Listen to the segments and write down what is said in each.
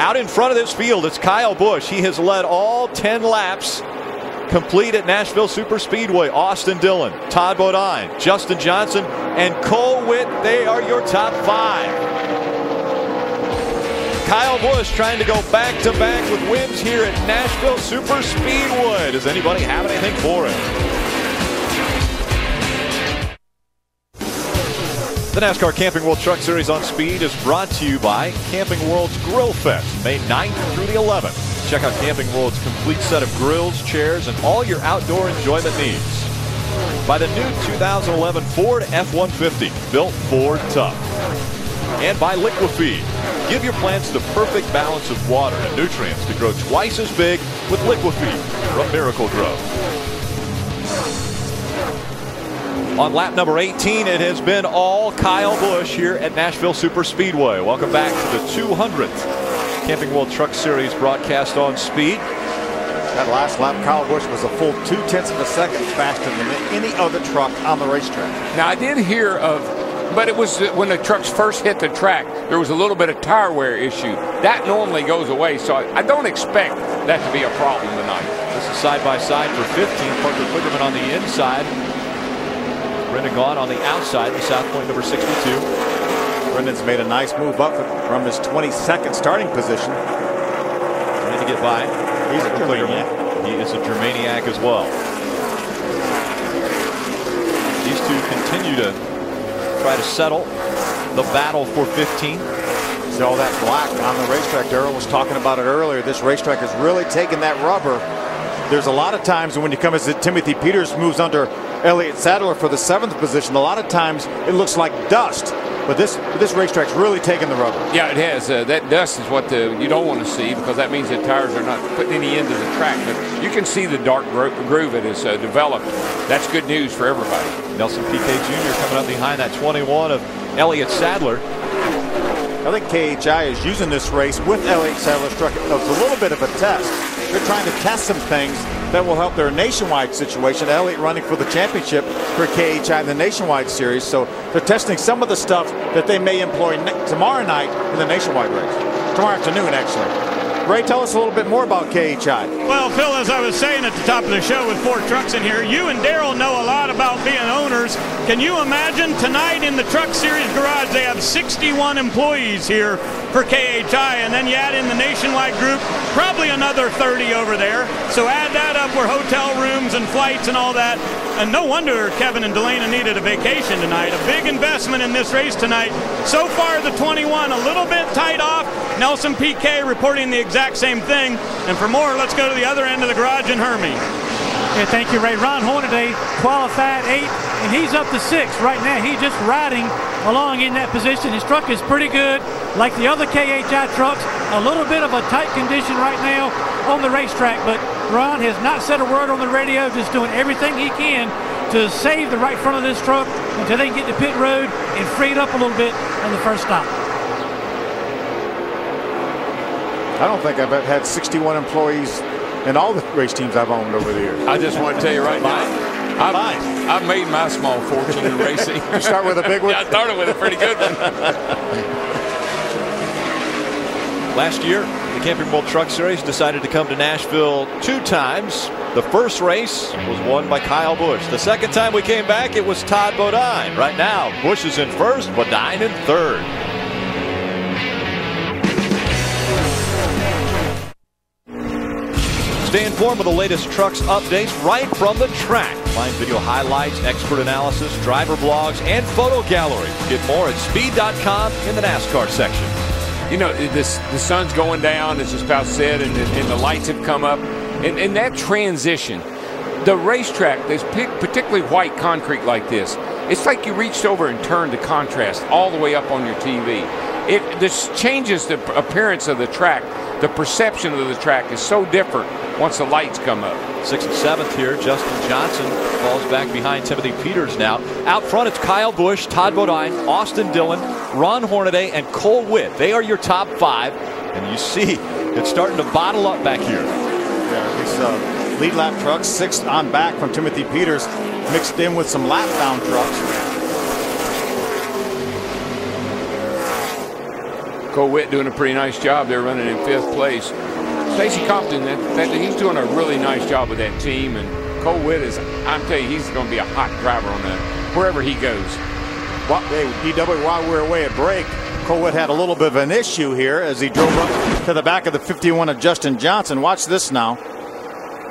Out in front of this field, it's Kyle Busch. He has led all 10 laps complete at Nashville Superspeedway. Austin Dillon, Todd Bodine, Justin Johnson, and Cole Witt. They are your top 5. Kyle Busch trying to go back-to-back with wins here at Nashville Superspeedway. Does anybody have anything for him? The NASCAR Camping World Truck Series on Speed is brought to you by Camping World's Grill Fest, May 9th through the 11th. Check out Camping World's complete set of grills, chairs, and all your outdoor enjoyment needs. By the new 2011 Ford F-150, built Ford tough. And by Liquifeed. Give your plants the perfect balance of water and nutrients to grow twice as big with Liquifeed from Miracle-Gro. On lap number 18, it has been all Kyle Busch here at Nashville Superspeedway. Welcome back to the 200th Camping World Truck Series broadcast on Speed. That last lap, Kyle Busch was a full 0.2 of a second faster than any other truck on the racetrack. Now, I did hear of, but it was when the trucks first hit the track, there was a little bit of tire wear issue. That normally goes away, so I don't expect that to be a problem tonight. This is side-by-side for 15. Parker Kligerman on the inside. Brendan Gaughan on the outside, the South Point number 62. Brendan's made a nice move up from his 22nd starting position. Trying to get by. He's a Germaniac. He is a Germaniac as well. These two continue to try to settle the battle for 15. See all that black on the racetrack. Darrell was talking about it earlier. This racetrack has really taken that rubber. There's a lot of times when you come as Timothy Peters moves under Elliott Sadler for the 7th position, a lot of times it looks like dust. But this racetrack's really taken the rubber. Yeah, it has. That dust is what you don't want to see, because that means the tires are not putting any into the track. But you can see the dark groove it has developed. That's good news for everybody. Nelson Piquet Jr. coming up behind that 21 of Elliott Sadler. I think KHI is using this race with Elliott Sadler's truck as a little bit of a test. They're trying to test some things that will help their nationwide situation. Elliott running for the championship for KHI in the nationwide series. So they're testing some of the stuff that they may employ tomorrow night in the nationwide race. Tomorrow afternoon, actually. Ray, tell us a little bit more about KHI. Well, Phil, as I was saying at the top of the show with 4 trucks in here, you and Darrell know a lot about being owners. Can you imagine tonight in the Truck Series garage, they have 61 employees here for KHI, and then you add in the nationwide group, probably another 30 over there. So add that up where hotel rooms and flights and all that. And no wonder Kevin and Delana needed a vacation tonight. A big investment in this race tonight. So far, the 21 a little bit tight off. Nelson Piquet reporting the exact same thing. And for more, let's go to the other end of the garage in Hermie. Yeah, thank you, Ray. Ron Hornaday qualified 8, and he's up to 6 right now. He's just riding along in that position. His truck is pretty good, like the other KHI trucks. A little bit of a tight condition right now on the racetrack, but Ron has not said a word on the radio, just doing everything he can to save the right front of this truck until they can get to pit road and free it up a little bit on the first stop. I don't think I've had 61 employees in all the race teams I've owned over the years. I just want to tell you right now, I've made my small fortune in racing. You start with a big one? Yeah, I started with a pretty good one. Last year, the Camping World Truck Series decided to come to Nashville 2 times. The first race was won by Kyle Busch. The second time we came back, it was Todd Bodine. Right now, Busch is in first, Bodine in third. Stay informed with the latest trucks updates right from the track. Find video highlights, expert analysis, driver blogs, and photo galleries. Get more at speed.com in the NASCAR section. You know, the sun's going down, as the spouse said, and the lights have come up. And that transition, the racetrack, there's particularly white concrete like this, it's like you reached over and turned the contrast all the way up on your TV. This changes the appearance of the track. The perception of the track is so different once the lights come up. 6th and 7th here. Justin Johnson falls back behind Timothy Peters now. Out front, it's Kyle Busch, Todd Bodine, Austin Dillon, Ron Hornaday, and Cole Witt. They are your top 5. And you see it's starting to bottle up back here. Yeah, these lead lap trucks, 6th on back from Timothy Peters, mixed in with some lap bound trucks. Cole Witt doing a pretty nice job there running in 5th place. Stacy Compton, he's doing a really nice job with that team. And Cole Witt is, I'm telling you, he's going to be a hot driver on that, wherever he goes. Well, DW, while we're away at break, Cole Witt had a little bit of an issue here as he drove up to the back of the 51 of Justin Johnson. Watch this now.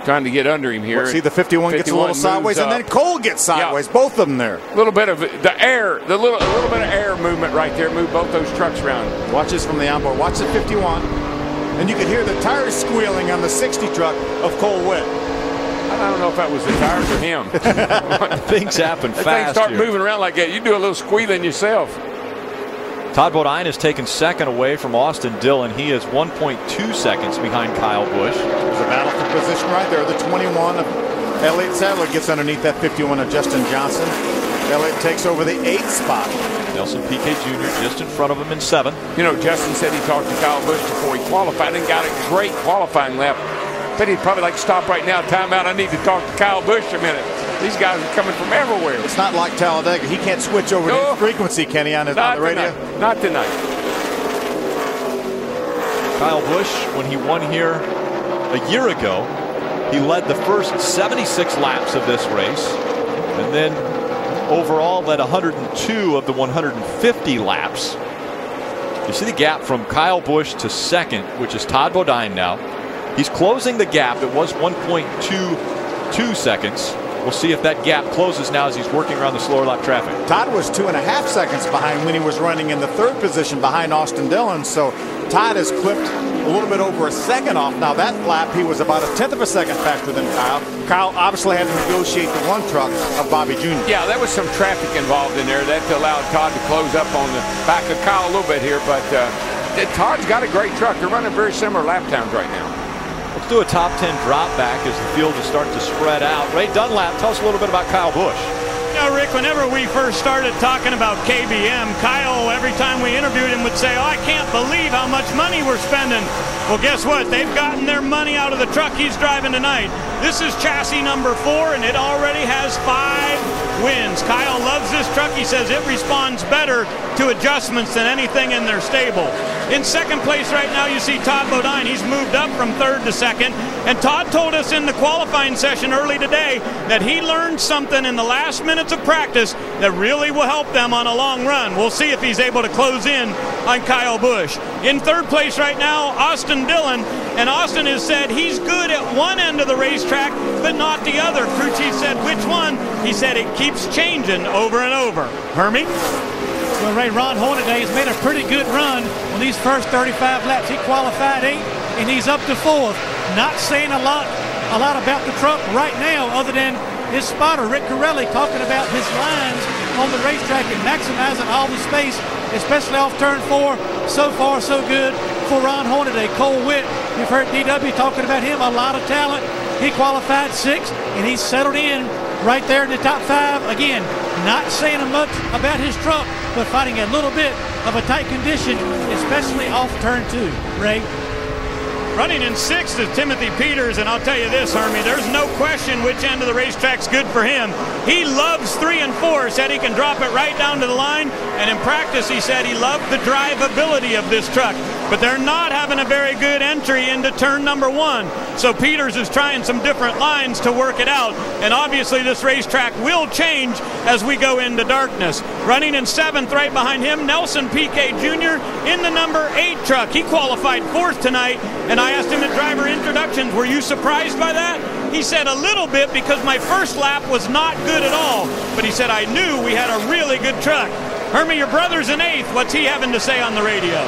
Trying to get under him here. See, the 51 gets a little sideways, and then Cole gets sideways. Yeah. Both of them there. A little bit of the air, a little bit of air movement right there. Move both those trucks around. Watch this from the onboard. Watch the 51, and you can hear the tires squealing on the 60 truck of Cole Witt. I don't know if that was the tires or him. Things happen fast. Things start moving around like that. You do a little squealing yourself. Todd Bodine has taken second away from Austin Dillon. He is 1.2 seconds behind Kyle Busch. There's a battle for position right there. The 21 of Elliott Sadler gets underneath that 51 of Justin Johnson. Elliott takes over the 8th spot. Nelson Piquet Jr. just in front of him in 7th. You know, Justin said he talked to Kyle Busch before he qualified and got a great qualifying lap. But he'd probably like to stop right now, time out. I need to talk to Kyle Busch a minute. These guys are coming from everywhere. It's not like Talladega. He can't switch over to frequency, Kenny, on the radio. Not tonight. Kyle Busch, when he won here a year ago, he led the first 76 laps of this race, and then overall led 102 of the 150 laps. You see the gap from Kyle Busch to second, which is Todd Bodine now. He's closing the gap. It was 1.22 seconds. We'll see if that gap closes now as he's working around the slower lap traffic. Todd was 2.5 seconds behind when he was running in the 3rd position behind Austin Dillon. So Todd has clipped a little bit over a second off. Now that lap, he was about 1/10 of a second faster than Kyle. Kyle obviously had to negotiate the 1 truck of Bobby Jr. Yeah, there was some traffic involved in there. That allowed Todd to close up on the back of Kyle a little bit here. But Todd's got a great truck. They're running very similar lap times right now. Let's do a top 10 drop back as the field is starting to spread out. Ray Dunlap, tell us a little bit about Kyle Busch. You know, Rick, whenever we first started talking about KBM, Kyle, every time we interviewed him, would say, "Oh, I can't believe how much money we're spending." Well, guess what? They've gotten their money out of the truck he's driving tonight. This is chassis number 4, and it already has 5 wins. Kyle loves this truck. He says it responds better to adjustments than anything in their stable. In second place right now, you see Todd Bodine. He's moved up from 3rd to 2nd. And Todd told us in the qualifying session early today that he learned something in the last minutes of practice that really will help them on a long run. We'll see if he's able to close in on Kyle Busch. In 3rd place right now, Austin Dillon. And Austin has said he's good at one end of the racetrack, but not the other. Crew chief said, which one? He said it keeps changing over and over. Hermie? Well, Ray, Ron Hornaday has made a pretty good run on these first 35 laps. He qualified 8th, and he's up to 4th. Not saying a lot about the truck right now, other than his spotter, Rick Corelli, talking about his lines on the racetrack and maximizing all the space, especially off turn 4. So far, so good for Ron Hornaday. Cole Witt, you've heard DW talking about him, a lot of talent. He qualified 6th, and he's settled in right there in the top 5. Again, not saying much about his truck, but fighting a little bit of a tight condition, especially off turn 2. Ray? Running in 6th is Timothy Peters, and I'll tell you this, Hermie, there's no question which end of the racetrack's good for him. He loves 3 and 4, said he can drop it right down to the line, and in practice he said he loved the drivability of this truck. But they're not having a very good entry into turn number 1. So Peters is trying some different lines to work it out, and obviously this racetrack will change as we go into darkness. Running in 7th right behind him, Nelson Piquet Jr. in the number 8 truck. He qualified 4th tonight, and I asked him at driver introductions, were you surprised by that? He said a little bit, because my first lap was not good at all. But he said, I knew we had a really good truck. Hermie, your brother's in 8th. What's he having to say on the radio?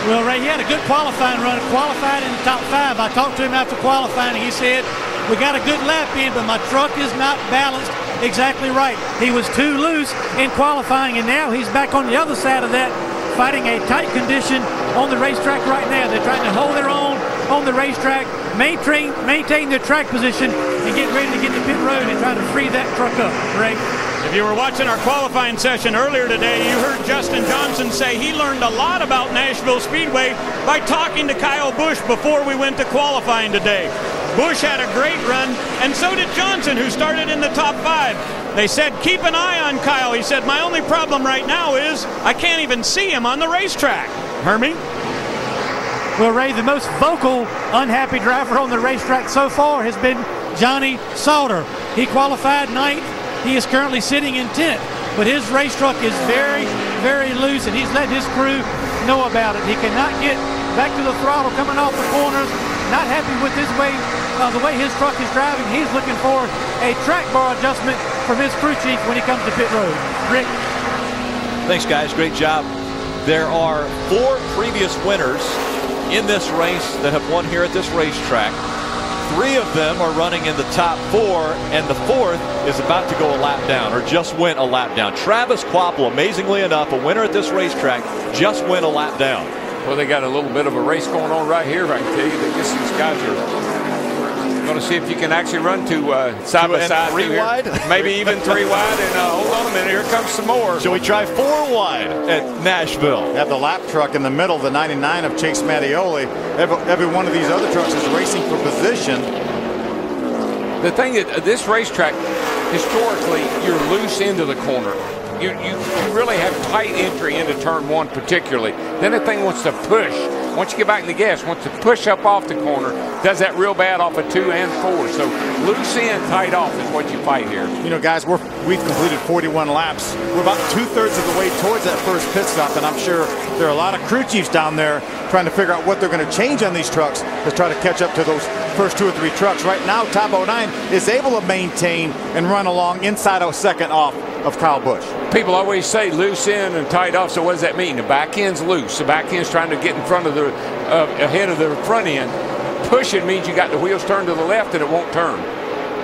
Well, Ray, he had a good qualifying run, qualified in the top 5. I talked to him after qualifying, and he said, we got a good lap in, but my truck is not balanced exactly right. He was too loose in qualifying, and now he's back on the other side of that, fighting a tight condition on the racetrack right now. They're trying to hold their own on the racetrack, maintain their track position, and get ready to get to pit road and try to free that truck up. Ray? If you were watching our qualifying session earlier today, you heard Justin Johnson say he learned a lot about Nashville Speedway by talking to Kyle Busch before we went to qualifying today. Busch had a great run, and so did Johnson, who started in the top 5. They said, keep an eye on Kyle. He said, my only problem right now is I can't even see him on the racetrack. Hermie? Well, Ray, the most vocal unhappy driver on the racetrack so far has been Johnny Sauter. He qualified 9th. He is currently sitting in 10th, but his race truck is very, very loose, and he's letting his crew know about it. He cannot get back to the throttle coming off the corners. Not happy with his way, the way his truck is driving. He's looking for a track bar adjustment from his crew chief when he comes to pit road. Rick. Thanks, guys. Great job. There are 4 previous winners in this race that have won here at this racetrack. 3 of them are running in the top 4, and the 4th is about to go a lap down, or just went a lap down. Travis Kvapil, amazingly enough, a winner at this racetrack, just went a lap down. Well, they got a little bit of a race going on right here. I can tell you that these guys are going to see if you can actually run to side by side. 3 wide? Maybe even 3 wide. And hold on a minute, here comes some more. Shall we try 4 wide at Nashville? Have the lap truck in the middle, the 99 of Chase Mattioli. Every one of these other trucks is racing for position. The thing is, this racetrack, historically, you're loose into the corner. You really have tight entry into turn 1 particularly. Then the thing wants to push. Once you get back in the gas, wants to push up off the corner. Does that real bad off of 2 and 4. So loose in, tight off is what you fight here. You know, guys, we've completed 41 laps. We're about 2/3 of the way towards that first pit stop, and I'm sure there are a lot of crew chiefs down there trying to figure out what they're going to change on these trucks to try to catch up to those first 2 or 3 trucks. Right now, Top 09 is able to maintain and run along inside a second off of Kyle Busch. People always say loose in and tight off, so what does that mean? The back end's loose. The back end's trying to get in front of the ahead of the front end. Pushing means you got the wheels turned to the left and it won't turn.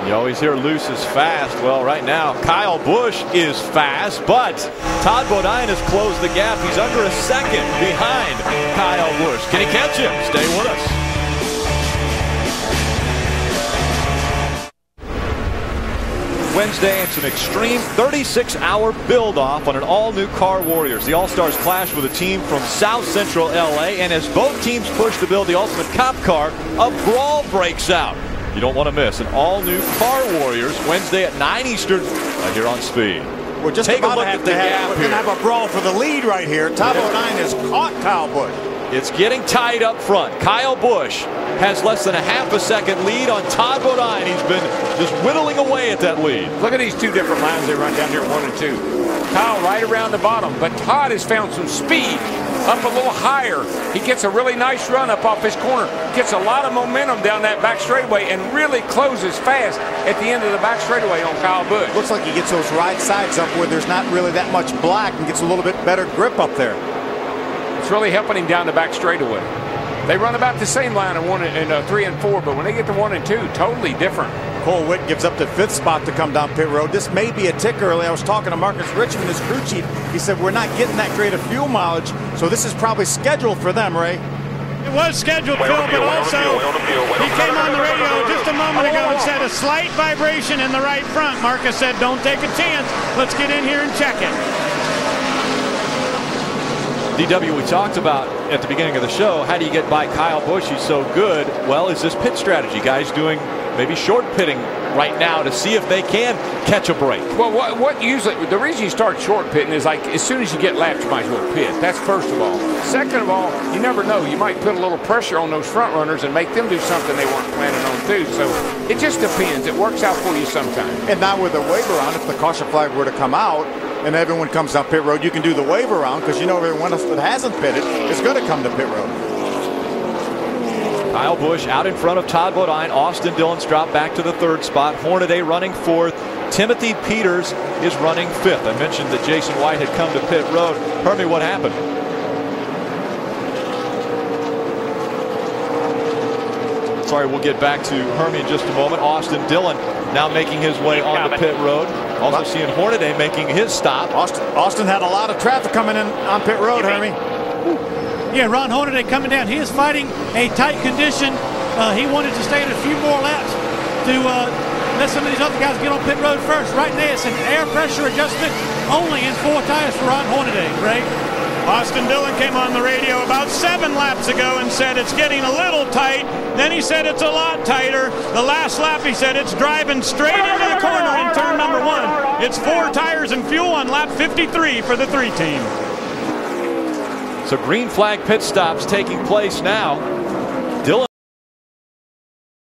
You always hear loose is fast. Well, right now, Kyle Busch is fast, but Todd Bodine has closed the gap. He's under a second behind Kyle Busch. Can he catch him? Stay with us. Wednesday, it's an extreme 36-hour build-off on an all-new Car Warriors. The All-Stars clash with a team from South Central LA, and as both teams push to build the ultimate cop car, a brawl breaks out. You don't want to miss an all-new Car Warriors Wednesday at 9 Eastern right here on Speed. We're just Take a look at the gap We're here. going to have a brawl for the lead right here. Top 09 has caught Kyle Busch. It's getting tight up front. Kyle Busch has less than a half a second lead on Todd Bodine. He's been just whittling away at that lead. Look at these 2 different lines they run down here, 1 and 2. Kyle right around the bottom, but Todd has found some speed up a little higher. He gets a really nice run up off his corner, gets a lot of momentum down that back straightaway, and really closes fast at the end of the back straightaway on Kyle Busch. Looks like he gets those right sides up where there's not really that much black and gets a little bit better grip up there. It's really helping him down the back straightaway. They run about the same line in 3 and 4, but when they get to 1 and 2, totally different. Cole Witt gives up the 5th spot to come down pit road. This may be a tick early. I was talking to Marcus Richmond, his crew chief. He said we're not getting that great of fuel mileage, so this is probably scheduled for them, Ray. It was scheduled, Phil, but also he came on the radio just a moment ago and said a slight vibration in the right front. Marcus said, don't take a chance. Let's get in here and check it. DW, we talked about at the beginning of the show, how do you get by Kyle Busch? He's so good. Well, is this pit strategy? Guys doing maybe short pitting right now to see if they can catch a break. Well, what usually, the reason you start short pitting is like as soon as you get laps, you might as well pit. That's first of all. Second of all, you never know. You might put a little pressure on those front runners and make them do something they weren't planning on too. So it just depends. It works out for you sometimes. And now with the waiver on, if the caution flag were to come out and everyone comes down pit road, you can do the waiver round because you know everyone else that hasn't pitted is going to come to pit road. Kyle Busch out in front of Todd Bodine. Austin Dillon's dropped back to the 3rd spot. Hornaday running 4th. Timothy Peters is running 5th. I mentioned that Jason White had come to pit road. Hermie, what happened? Sorry, we'll get back to Hermie in just a moment. Austin Dillon now making his way onto pit road. Also seeing Hornaday making his stop. Austin had a lot of traffic coming in on pit road, Hermie. Yeah, Ron Hornaday coming down. He is fighting a tight condition. He wanted to stay at a few more laps to let some of these other guys get on pit road first. Right now, it's an air pressure adjustment only in 4 tires for Ron Hornaday, Ray. Austin Dillon came on the radio about 7 laps ago and said it's getting a little tight. Then he said it's a lot tighter. The last lap he said it's driving straight into the corner in turn number 1. It's 4 tires and fuel on lap 53 for the 3 team. So green flag pit stops taking place now.